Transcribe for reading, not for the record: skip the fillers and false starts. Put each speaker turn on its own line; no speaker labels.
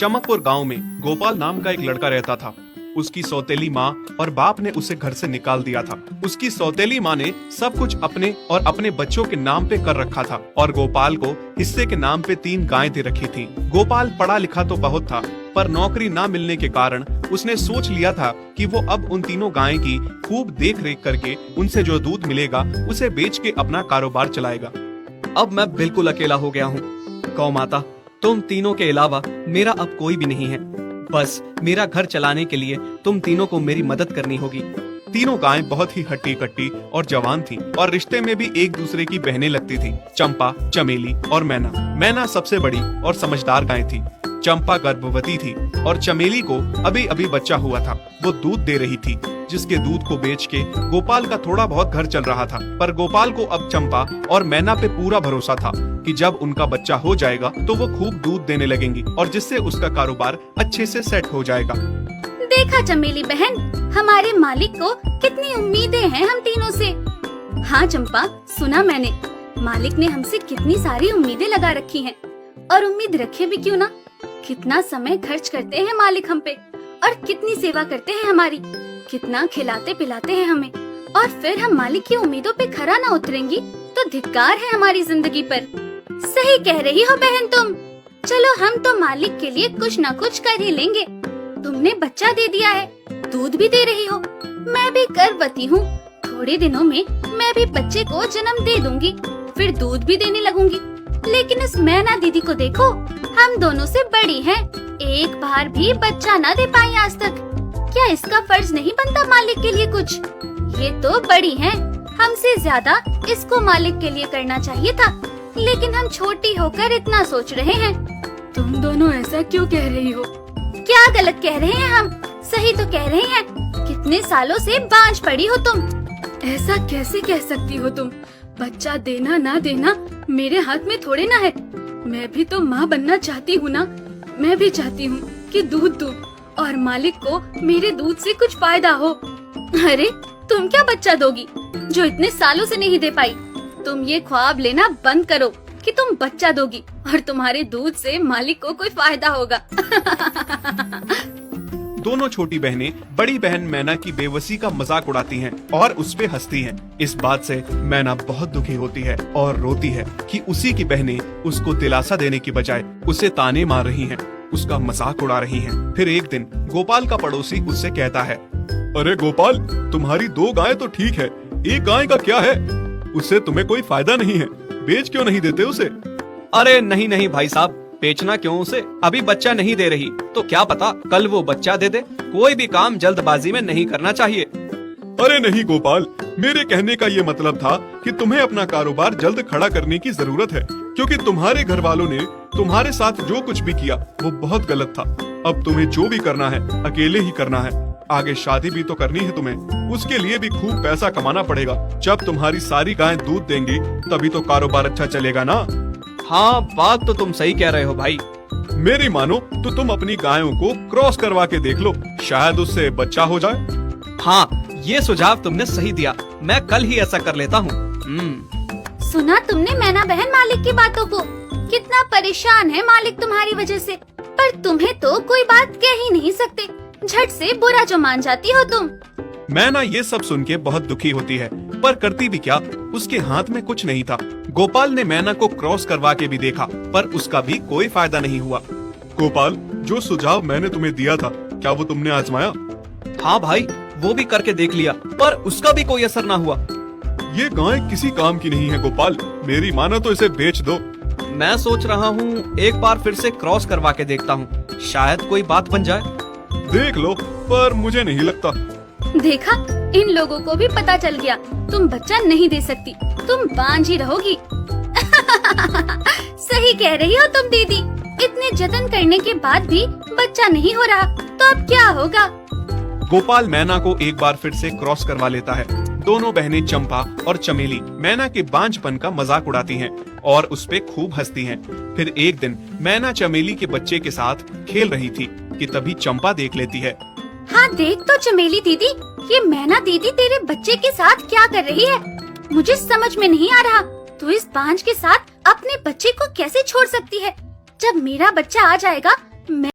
चमकपुर गांव में गोपाल नाम का एक लड़का रहता था। उसकी सौतेली माँ और बाप ने उसे घर से निकाल दिया था। उसकी सौतेली माँ ने सब कुछ अपने और अपने बच्चों के नाम पे कर रखा था और गोपाल को हिस्से के नाम पे 3 गायें दे रखी थी। गोपाल पढ़ा लिखा तो बहुत था, पर नौकरी ना मिलने के कारण उसने सोच लिया था कि वो अब उन तीनों गायें की खूब देख रेख करके उनसे जो दूध मिलेगा उसे बेच के अपना कारोबार चलाएगा।
अब मैं बिल्कुल अकेला हो गया हूँ। गौ माता, तुम तीनों के अलावा मेरा अब कोई भी नहीं है। बस मेरा घर चलाने के लिए तुम तीनों को मेरी मदद करनी होगी।
तीनों गायें बहुत ही हट्टी कट्टी और जवान थीं और रिश्ते में भी एक दूसरे की बहनें लगती थीं। चंपा, चमेली और मैना। मैना सबसे बड़ी और समझदार गाय थी। चंपा गर्भवती थी और चमेली को अभी अभी बच्चा हुआ था। वो दूध दे रही थी, जिसके दूध को बेच के गोपाल का थोड़ा बहुत घर चल रहा था। पर गोपाल को अब चंपा और मैना पे पूरा भरोसा था कि जब उनका बच्चा हो जाएगा तो वो खूब दूध देने लगेंगी और जिससे उसका कारोबार अच्छे से सेट हो जाएगा।
देखा चमेली बहन, हमारे मालिक को कितनी उम्मीदें हैं हम तीनों से। हाँ चंपा, सुना मैंने, मालिक ने हमसे कितनी सारी उम्मीदें लगा रखी हैं। और उम्मीद रखे भी क्यों ना, कितना समय खर्च करते हैं मालिक हम पे और कितनी सेवा करते हैं हमारी, कितना खिलाते पिलाते हैं हमें। और फिर हम मालिक की उम्मीदों पे खरा ना उतरेंगी तो धिक्कार है हमारी जिंदगी पर। सही कह रही हो बहन तुम। चलो हम तो मालिक के लिए कुछ न कुछ कर ही लेंगे। तुमने बच्चा दे दिया है, दूध भी दे रही हो, मैं भी गर्भवती हूँ। थोड़े दिनों में मैं भी बच्चे को जन्म दे दूंगी, फिर दूध भी देने लगूंगी। लेकिन इस मैना दीदी को देखो, हम दोनों से बड़ी हैं, एक बार भी बच्चा न दे पाई आज तक। क्या इसका फर्ज नहीं बनता मालिक के लिए कुछ? ये तो बड़ी हैं, हमसे ज्यादा इसको मालिक के लिए करना चाहिए था। लेकिन हम छोटी होकर इतना सोच रहे हैं।
तुम दोनों ऐसा क्यों कह रही हो?
क्या गलत कह रहे हैं हम? सही तो कह रहे हैं। कितने सालों से बांझ पड़ी हो तुम।
ऐसा कैसे कह सकती हो तुम? बच्चा देना ना देना मेरे हाथ में थोड़े ना है। मैं भी तो माँ बनना चाहती हूँ ना। मैं भी चाहती हूँ कि दूध दूँ और मालिक को मेरे दूध से कुछ फायदा हो।
अरे तुम क्या बच्चा दोगी जो इतने सालों से नहीं दे पाई? तुम ये ख्वाब लेना बंद करो कि तुम बच्चा दोगी और तुम्हारे दूध से मालिक को कोई फायदा होगा।
दोनों छोटी बहनें बड़ी बहन मैना की बेबसी का मजाक उड़ाती हैं और उस पे हंसती हैं। इस बात से मैना बहुत दुखी होती है और रोती है कि उसी की बहनें उसको दिलासा देने की बजाय उसे ताने मार रही हैं, उसका मजाक उड़ा रही हैं। फिर एक दिन गोपाल का पड़ोसी उससे कहता है, अरे गोपाल, तुम्हारी 2 गायें तो ठीक है, एक गाय का क्या है? उससे तुम्हें कोई फायदा नहीं है, बेच क्यों नहीं देते उसे?
अरे नहीं नहीं भाई साहब, बेचना क्यों उसे? अभी बच्चा नहीं दे रही तो क्या पता कल वो बच्चा दे दे। कोई भी काम जल्दबाजी में नहीं करना चाहिए।
अरे नहीं गोपाल, मेरे कहने का ये मतलब था कि तुम्हें अपना कारोबार जल्द खड़ा करने की जरूरत है, क्योंकि तुम्हारे घर वालों ने तुम्हारे साथ जो कुछ भी किया वो बहुत गलत था। अब तुम्हें जो भी करना है अकेले ही करना है। आगे शादी भी तो करनी है तुम्हें, उसके लिए भी खूब पैसा कमाना पड़ेगा। जब तुम्हारी सारी गायें दूध देंगी तभी तो कारोबार अच्छा चलेगा ना।
हाँ, बात तो तुम सही कह रहे हो भाई।
मेरी मानो तो तुम अपनी गायों को क्रॉस करवा के देख लो, शायद उससे बच्चा हो जाए।
हाँ, ये सुझाव तुमने सही दिया, मैं कल ही ऐसा कर लेता हूँ।
सुना तुमने मैना बहन मालिक की बातों को? कितना परेशान है मालिक तुम्हारी वजह से। पर तुम्हें तो कोई बात कह ही नहीं सकते, झट से बुरा जो मान जाती हो तुम।
मैना ये सब सुन के बहुत दुखी होती है, पर करती भी क्या, उसके हाथ में कुछ नहीं था। गोपाल ने मैना को क्रॉस करवा के भी देखा, पर उसका भी कोई फायदा नहीं हुआ। गोपाल, जो सुझाव मैंने तुम्हें दिया था, क्या वो तुमने आजमाया?
हाँ भाई, वो भी करके देख लिया, पर उसका भी कोई असर ना हुआ।
ये गाय किसी काम की नहीं है गोपाल, मेरी मानो तो इसे बेच दो।
मैं सोच रहा हूँ एक बार फिर से क्रॉस करवा के देखता हूँ, शायद कोई बात बन जाए।
देख लो, पर मुझे नहीं लगता।
देखा, इन लोगों को भी पता चल गया, तुम बच्चा नहीं दे सकती, तुम बांझ ही रहोगी। सही कह रही हो तुम दीदी, इतने जतन करने के बाद भी बच्चा नहीं हो रहा तो अब क्या होगा?
गोपाल मैना को एक बार फिर से क्रॉस करवा लेता है। दोनों बहनें चंपा और चमेली मैना के बांझपन का मजाक उड़ाती हैं और उस पे खूब हंसती हैं। फिर एक दिन मैना चमेली के बच्चे के साथ खेल रही थी कि तभी चंपा देख लेती है।
हाँ देख तो चमेली दीदी, ये मैना दीदी तेरे बच्चे के साथ क्या कर रही है? मुझे समझ में नहीं आ रहा, तू इस बांझ के साथ अपने बच्चे को कैसे छोड़ सकती है? जब मेरा बच्चा आ जाएगा मैं